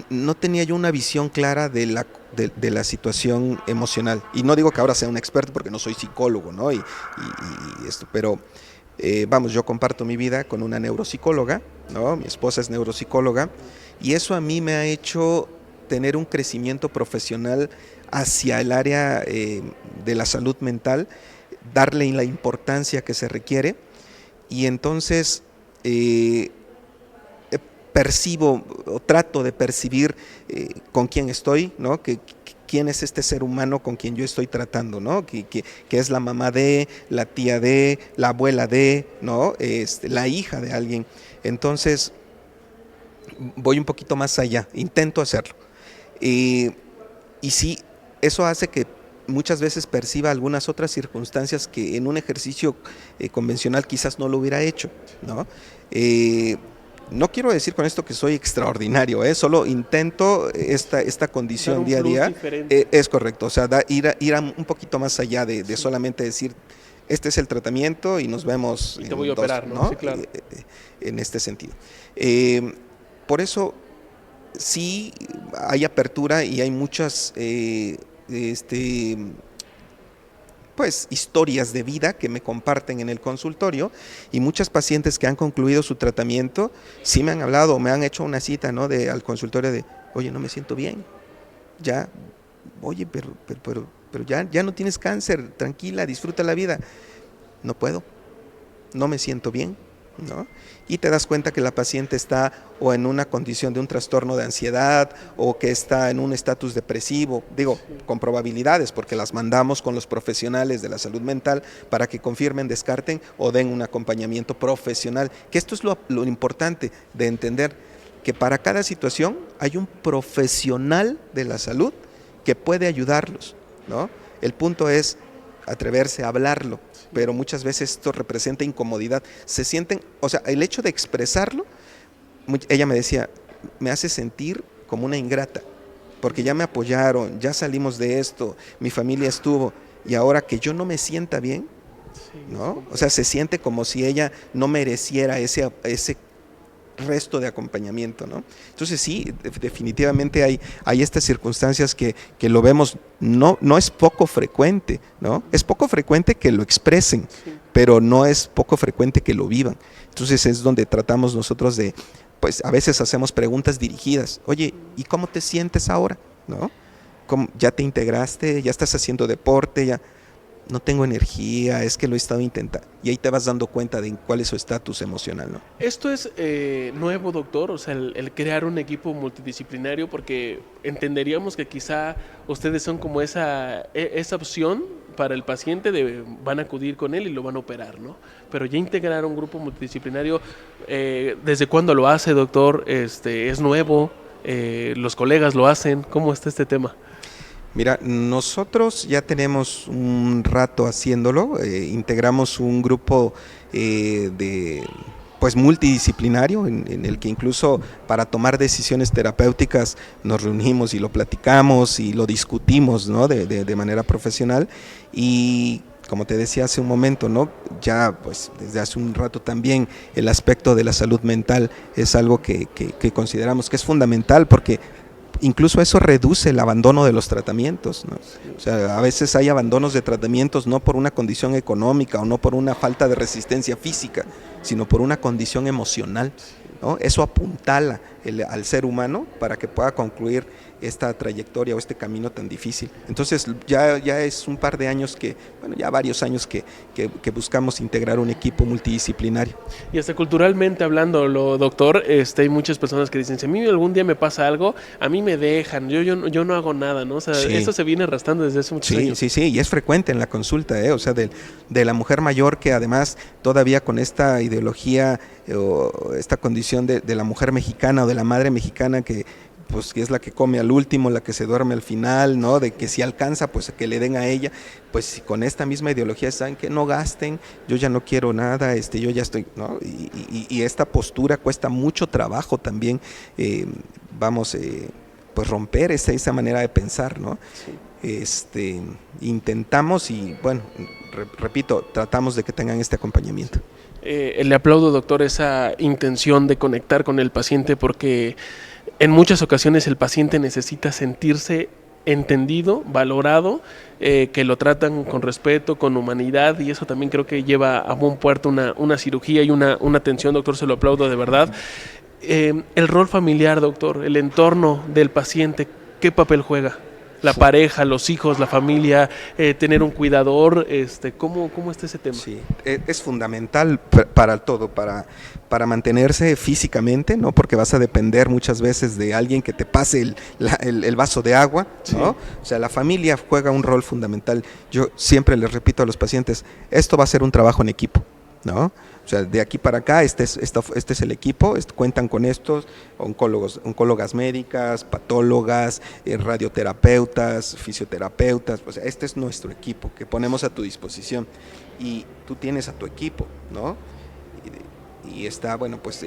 no tenía yo una visión clara de la situación emocional. Y no digo que ahora sea un experto porque no soy psicólogo, ¿no? Pero vamos, yo comparto mi vida con una neuropsicóloga, ¿no? Mi esposa es neuropsicóloga, y eso a mí me ha hecho tener un crecimiento profesional hacia el área de la salud mental, darle la importancia que se requiere, y entonces percibo o trato de percibir con quién estoy, ¿no? Quién es este ser humano con quien yo estoy tratando, ¿no? Que es la mamá de, la tía de, la abuela de, ¿no? La hija de alguien. Entonces voy un poquito más allá, intento hacerlo. Y sí, eso hace que muchas veces perciba algunas otras circunstancias que en un ejercicio convencional quizás no lo hubiera hecho, ¿no? No quiero decir con esto que soy extraordinario, solo intento esta condición día a día. Es correcto, o sea, ir un poquito más allá de solamente decir, este es el tratamiento y nos vemos y te voy a operar, ¿no? Sí, claro. En este sentido. Por eso sí hay apertura y hay muchas pues historias de vida que me comparten en el consultorio, y muchas pacientes que han concluido su tratamiento sí me han hablado, me han hecho una cita, ¿no? Al consultorio de, oye, no me siento bien, ya, oye, pero ya no tienes cáncer, tranquila, disfruta la vida. No puedo, no me siento bien, ¿no? Y te das cuenta que la paciente está o en una condición de un trastorno de ansiedad o que está en un estatus depresivo, digo, con probabilidades, porque las mandamos con los profesionales de la salud mental para que confirmen, descarten o den un acompañamiento profesional, que esto es lo importante de entender, que para cada situación hay un profesional de la salud que puede ayudarlos, ¿no? El punto es atreverse a hablarlo, pero muchas veces esto representa incomodidad. Se sienten, o sea, el hecho de expresarlo, ella me decía, me hace sentir como una ingrata, porque ya me apoyaron, ya salimos de esto, mi familia estuvo, y ahora que yo no me sienta bien, ¿no? O sea, se siente como si ella no mereciera ese resto de acompañamiento, ¿no? Entonces sí, definitivamente hay estas circunstancias que lo vemos, no es poco frecuente, ¿no? Es poco frecuente que lo expresen, pero no es poco frecuente que lo vivan. Entonces es donde tratamos nosotros de, pues a veces hacemos preguntas dirigidas, oye, ¿y cómo te sientes ahora? ¿No? ¿Ya te integraste? ¿Ya estás haciendo deporte? ¿Ya? No tengo energía, es que lo he estado intentando. Y ahí te vas dando cuenta de cuál es su estatus emocional, ¿no? ¿Esto es nuevo, doctor? O sea, el crear un equipo multidisciplinario, porque entenderíamos que quizá ustedes son como esa opción para el paciente, van a acudir con él y lo van a operar, ¿no? Pero ya integrar un grupo multidisciplinario, ¿desde cuándo lo hace, doctor? ¿Es nuevo? ¿Los colegas lo hacen? ¿Cómo está este tema? Mira, nosotros ya tenemos un rato haciéndolo, integramos un grupo pues multidisciplinario en el que incluso para tomar decisiones terapéuticas nos reunimos y lo platicamos y lo discutimos, ¿no? de manera profesional, y como te decía hace un momento, ¿no? Ya pues desde hace un rato también el aspecto de la salud mental es algo que consideramos que es fundamental, porque incluso eso reduce el abandono de los tratamientos, ¿no? O sea, a veces hay abandonos de tratamientos no por una condición económica o no por una falta de resistencia física, sino por una condición emocional, ¿no? Eso apuntala al ser humano para que pueda concluir esta trayectoria o este camino tan difícil. Entonces ya es un par de años ya varios años que buscamos integrar un equipo multidisciplinario. Y hasta culturalmente hablando, doctor, hay muchas personas que dicen, si a mí algún día me pasa algo, a mí me dejan, yo no hago nada, ¿no? O sea, sí. Esto se viene arrastrando desde hace muchos años. Sí, y es frecuente en la consulta, o sea, de la mujer mayor que además todavía con esta ideología o esta condición de la mujer mexicana o de la madre mexicana que pues que es la que come al último, la que se duerme al final, ¿no? De que si alcanza, pues que le den a ella. Pues si con esta misma ideología saben que no gasten, yo ya no quiero nada, yo ya estoy, ¿no? Y esta postura cuesta mucho trabajo también, pues romper esa manera de pensar, ¿no? Sí. Intentamos y bueno, repito, tratamos de que tengan este acompañamiento. Le aplaudo, doctor, esa intención de conectar con el paciente, porque en muchas ocasiones el paciente necesita sentirse entendido, valorado, que lo tratan con respeto, con humanidad, y eso también creo que lleva a buen puerto una cirugía y una atención, doctor, se lo aplaudo de verdad. El rol familiar, doctor, el entorno del paciente, ¿qué papel juega? La pareja, los hijos, la familia, tener un cuidador, ¿cómo está ese tema? Sí, es fundamental para todo, para mantenerse físicamente, ¿no? Porque vas a depender muchas veces de alguien que te pase el vaso de agua, ¿no? Sí. O sea, la familia juega un rol fundamental. Yo siempre les repito a los pacientes, esto va a ser un trabajo en equipo, ¿no? O sea, de aquí para acá, este es el equipo, cuentan con estos oncólogas médicas, patólogas, radioterapeutas, fisioterapeutas, o sea, este es nuestro equipo que ponemos a tu disposición y tú tienes a tu equipo, ¿no? Y está, bueno, pues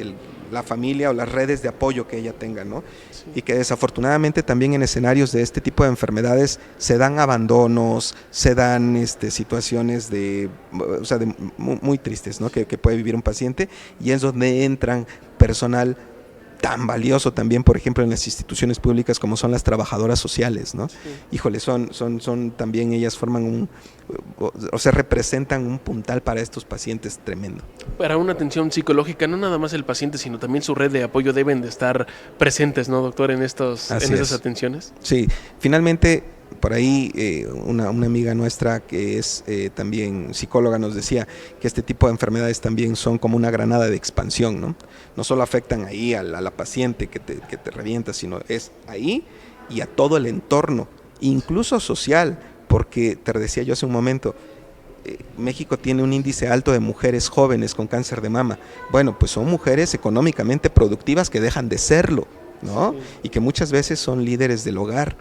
la familia o las redes de apoyo que ella tenga, ¿no? Sí. Y que desafortunadamente también en escenarios de este tipo de enfermedades se dan abandonos, se dan situaciones muy tristes, ¿no? Que puede vivir un paciente, y es donde entran personal tan valioso también, por ejemplo, en las instituciones públicas como son las trabajadoras sociales, ¿no? Sí. Híjole, son también, ellas forman representan un puntal para estos pacientes tremendo. Para una atención psicológica, no nada más el paciente, sino también su red de apoyo deben de estar presentes, ¿no, doctor, en esas atenciones? Sí, finalmente, por ahí una amiga nuestra que es también psicóloga nos decía que este tipo de enfermedades también son como una granada de expansión, ¿no? No solo afectan ahí a la paciente que te revienta, sino es ahí y a todo el entorno, incluso social, porque te decía yo hace un momento, México tiene un índice alto de mujeres jóvenes con cáncer de mama. Bueno, pues son mujeres económicamente productivas que dejan de serlo, ¿no? Sí. Y que muchas veces son líderes del hogar.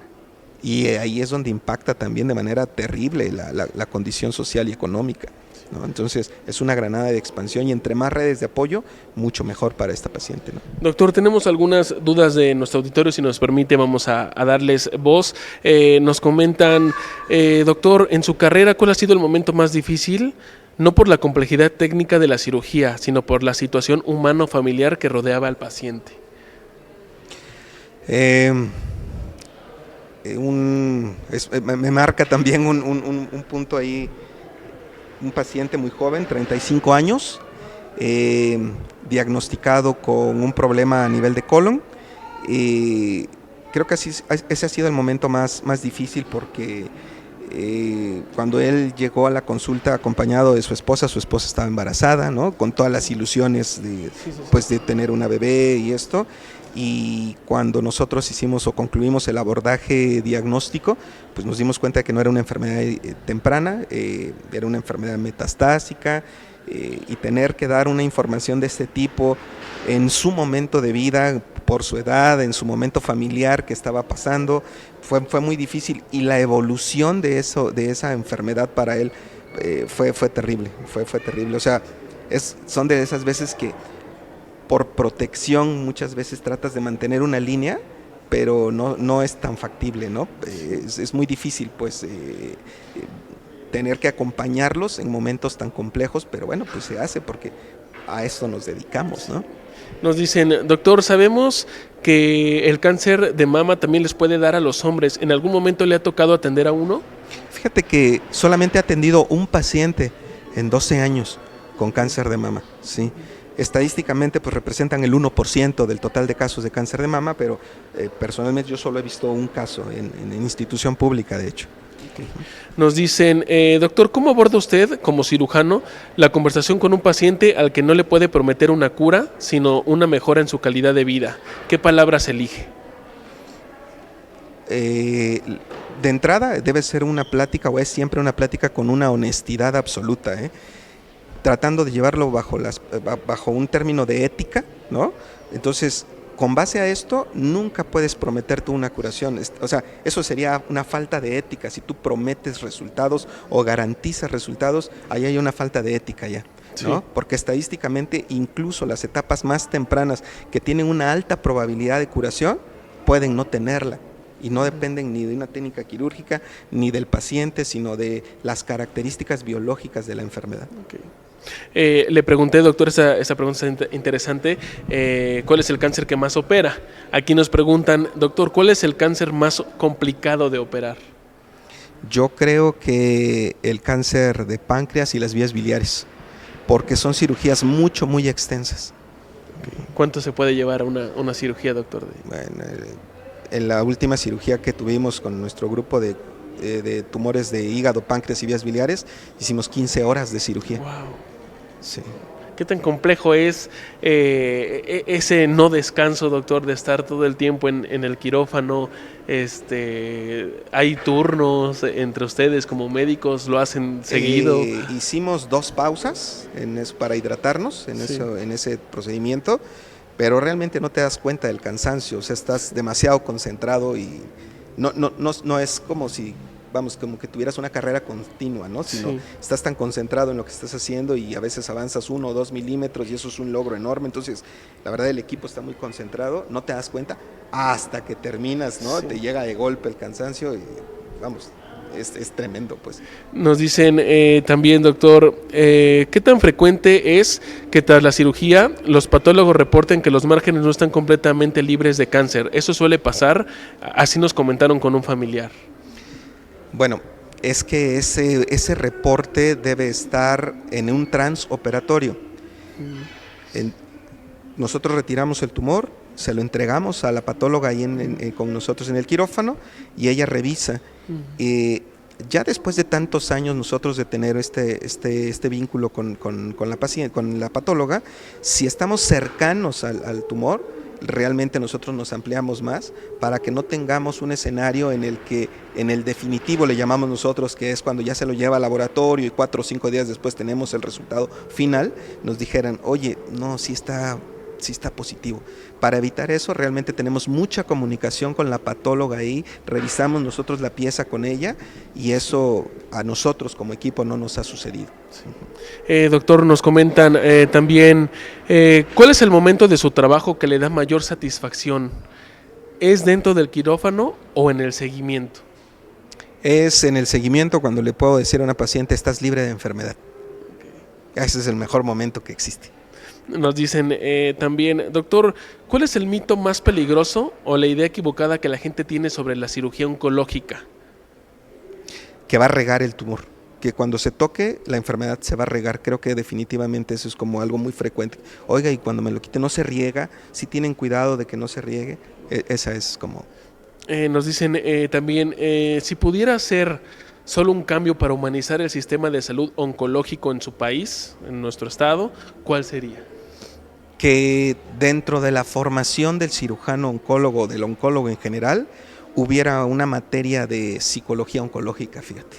Y ahí es donde impacta también de manera terrible la condición social y económica, ¿no? Entonces es una granada de expansión y entre más redes de apoyo, mucho mejor para esta paciente, ¿no? Doctor, tenemos algunas dudas de nuestro auditorio, si nos permite vamos a darles voz. Nos comentan, doctor, en su carrera, ¿cuál ha sido el momento más difícil? No por la complejidad técnica de la cirugía, sino por la situación humano-familiar que rodeaba al paciente. Me marca también un punto ahí, un paciente muy joven, 35 años, diagnosticado con un problema a nivel de colon. Creo que ese ha sido el momento más difícil porque cuando él llegó a la consulta acompañado de su esposa estaba embarazada, ¿no? Con todas las ilusiones de tener una bebé y esto. Y cuando nosotros hicimos o concluimos el abordaje diagnóstico, pues nos dimos cuenta de que no era una enfermedad temprana, era una enfermedad metastásica, y tener que dar una información de este tipo en su momento de vida, por su edad, en su momento familiar que estaba pasando, fue muy difícil, y la evolución de esa enfermedad para él fue terrible, fue terrible. O sea, son de esas veces que por protección muchas veces tratas de mantener una línea, pero no es tan factible, ¿no? Es muy difícil, pues, tener que acompañarlos en momentos tan complejos, pero bueno, pues se hace porque a esto nos dedicamos, ¿no? Nos dicen, doctor, sabemos que el cáncer de mama también les puede dar a los hombres. ¿En algún momento le ha tocado atender a uno? Fíjate que solamente he atendido un paciente en 12 años con cáncer de mama, sí. Estadísticamente pues representan el 1% del total de casos de cáncer de mama, pero personalmente yo solo he visto un caso en institución pública, de hecho. Nos dicen, doctor, ¿cómo aborda usted como cirujano la conversación con un paciente al que no le puede prometer una cura, sino una mejora en su calidad de vida? ¿Qué palabras elige? De entrada debe ser una plática, o es siempre una plática con una honestidad absoluta, tratando de llevarlo bajo un término de ética, ¿no? Entonces, con base a esto, nunca puedes prometer tú una curación. O sea, eso sería una falta de ética. Si tú prometes resultados o garantizas resultados, ahí hay una falta de ética ya, ¿no? Sí. Porque estadísticamente, incluso las etapas más tempranas que tienen una alta probabilidad de curación, pueden no tenerla. Y no dependen ni de una técnica quirúrgica, ni del paciente, sino de las características biológicas de la enfermedad. Okay. Le pregunté, doctor, esa pregunta es interesante, ¿cuál es el cáncer que más opera? Aquí nos preguntan, doctor, ¿cuál es el cáncer más complicado de operar? Yo creo que el cáncer de páncreas y las vías biliares, porque son cirugías muy extensas. Okay. ¿Cuánto se puede llevar una cirugía, doctor? Bueno, en la última cirugía que tuvimos con nuestro grupo de tumores de hígado, páncreas y vías biliares, hicimos 15 horas de cirugía. Wow. Sí. ¿Qué tan complejo es ese no descanso, doctor, de estar todo el tiempo en el quirófano? ¿Hay turnos entre ustedes como médicos? ¿Lo hacen seguido? Hicimos 2 pausas para hidratarnos en ese procedimiento, pero realmente no te das cuenta del cansancio, o sea, estás demasiado concentrado y no es como si, vamos, como que tuvieras una carrera continua, ¿no? Sino estás tan concentrado en lo que estás haciendo y a veces avanzas 1 o 2 milímetros y eso es un logro enorme. Entonces, la verdad, el equipo está muy concentrado, no te das cuenta hasta que terminas, ¿no? Sí. Te llega de golpe el cansancio y, vamos, es tremendo, pues. Nos dicen también, doctor, ¿qué tan frecuente es que tras la cirugía los patólogos reporten que los márgenes no están completamente libres de cáncer? ¿Eso suele pasar? Así nos comentaron con un familiar. Bueno, es que ese reporte debe estar en un transoperatorio. Nosotros retiramos el tumor, se lo entregamos a la patóloga ahí con nosotros en el quirófano y ella revisa. Ya después de tantos años nosotros de tener este vínculo con la paciente, con la patóloga, si estamos cercanos al tumor, realmente nosotros nos ampliamos más para que no tengamos un escenario en el que en el definitivo le llamamos nosotros, que es cuando ya se lo lleva al laboratorio y 4 o 5 días después tenemos el resultado final, nos dijeran, oye, no, sí está positivo. Para evitar eso realmente tenemos mucha comunicación con la patóloga ahí, revisamos nosotros la pieza con ella y eso a nosotros como equipo no nos ha sucedido. Sí. Doctor, nos comentan también, ¿cuál es el momento de su trabajo que le da mayor satisfacción? ¿Es dentro del quirófano o en el seguimiento? Es en el seguimiento cuando le puedo decir a una paciente, estás libre de enfermedad. Okay. Ese es el mejor momento que existe. Nos dicen también, doctor, ¿cuál es el mito más peligroso o la idea equivocada que la gente tiene sobre la cirugía oncológica? Que va a regar el tumor, que cuando se toque la enfermedad se va a regar. Creo que definitivamente eso es como algo muy frecuente. Oiga, y cuando me lo quite no se riega, si tienen cuidado de que no se riegue, esa es como... Nos dicen también, si pudiera ser solo un cambio para humanizar el sistema de salud oncológico en su país, en nuestro estado, ¿cuál sería? Que dentro de la formación del cirujano oncólogo, del oncólogo en general, hubiera una materia de psicología oncológica, fíjate.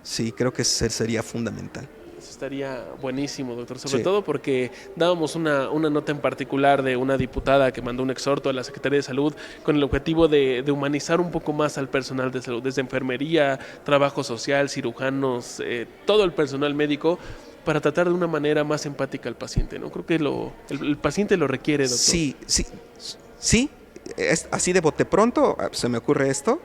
Sí, creo que eso sería fundamental. Eso estaría buenísimo, doctor, sobre todo porque dábamos una nota en particular de una diputada que mandó un exhorto a la Secretaría de Salud con el objetivo de humanizar un poco más al personal de salud, desde enfermería, trabajo social, cirujanos, todo el personal médico, para tratar de una manera más empática al paciente, ¿no? Creo que el paciente lo requiere, doctor. Sí, así de bote pronto se me ocurre esto,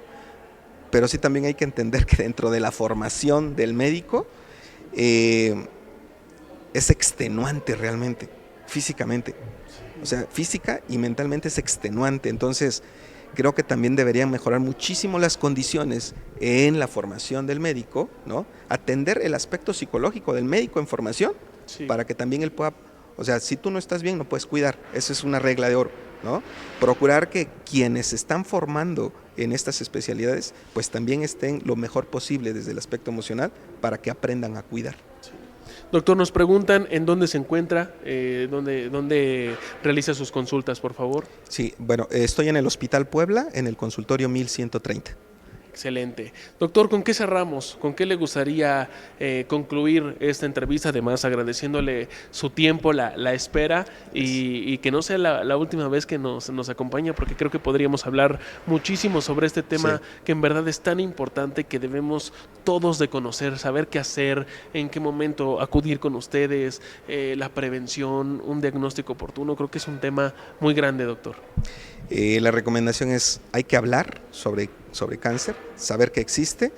pero sí también hay que entender que dentro de la formación del médico es extenuante realmente, físicamente. O sea, física y mentalmente es extenuante, entonces creo que también deberían mejorar muchísimo las condiciones en la formación del médico, ¿no? Atender el aspecto psicológico del médico en formación, para que también él pueda, o sea, si tú no estás bien no puedes cuidar, esa es una regla de oro, ¿no? Procurar que quienes están formando en estas especialidades, pues también estén lo mejor posible desde el aspecto emocional para que aprendan a cuidar. Sí. Doctor, nos preguntan en dónde se encuentra, dónde realiza sus consultas, por favor. Sí, bueno, estoy en el Hospital Puebla, en el consultorio 1130. Excelente. Doctor, ¿con qué cerramos? ¿Con qué le gustaría concluir esta entrevista? Además, agradeciéndole su tiempo, la espera y que no sea la última vez que nos acompaña, porque creo que podríamos hablar muchísimo sobre este tema que en verdad es tan importante, que debemos todos de conocer, saber qué hacer, en qué momento acudir con ustedes, la prevención, un diagnóstico oportuno. Creo que es un tema muy grande, doctor. La recomendación es, hay que hablar sobre cáncer, saber que existe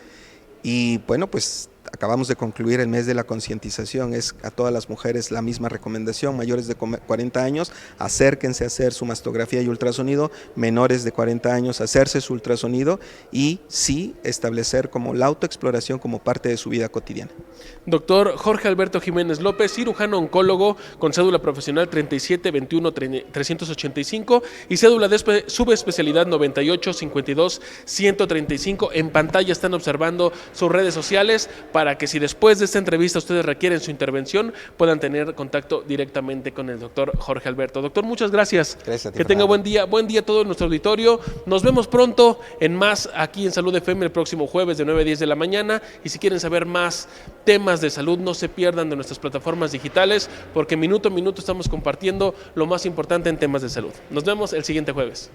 y bueno, pues acabamos de concluir el mes de la concientización, es a todas las mujeres la misma recomendación, mayores de 40 años, acérquense a hacer su mastografía y ultrasonido, menores de 40 años, hacerse su ultrasonido y sí establecer como la autoexploración como parte de su vida cotidiana. Doctor Jorge Alberto Jiménez López, cirujano oncólogo con cédula profesional 3721-385 y cédula de subespecialidad 98-52-135. En pantalla están observando sus redes sociales para que si después de esta entrevista ustedes requieren su intervención, puedan tener contacto directamente con el doctor Jorge Alberto. Doctor, muchas gracias. Gracias a ti, que tenga buen día a todo nuestro auditorio. Nos vemos pronto en más aquí en Salud FM el próximo jueves de 9 a 10 de la mañana. Y si quieren saber más temas de salud, no se pierdan de nuestras plataformas digitales, porque minuto a minuto estamos compartiendo lo más importante en temas de salud. Nos vemos el siguiente jueves.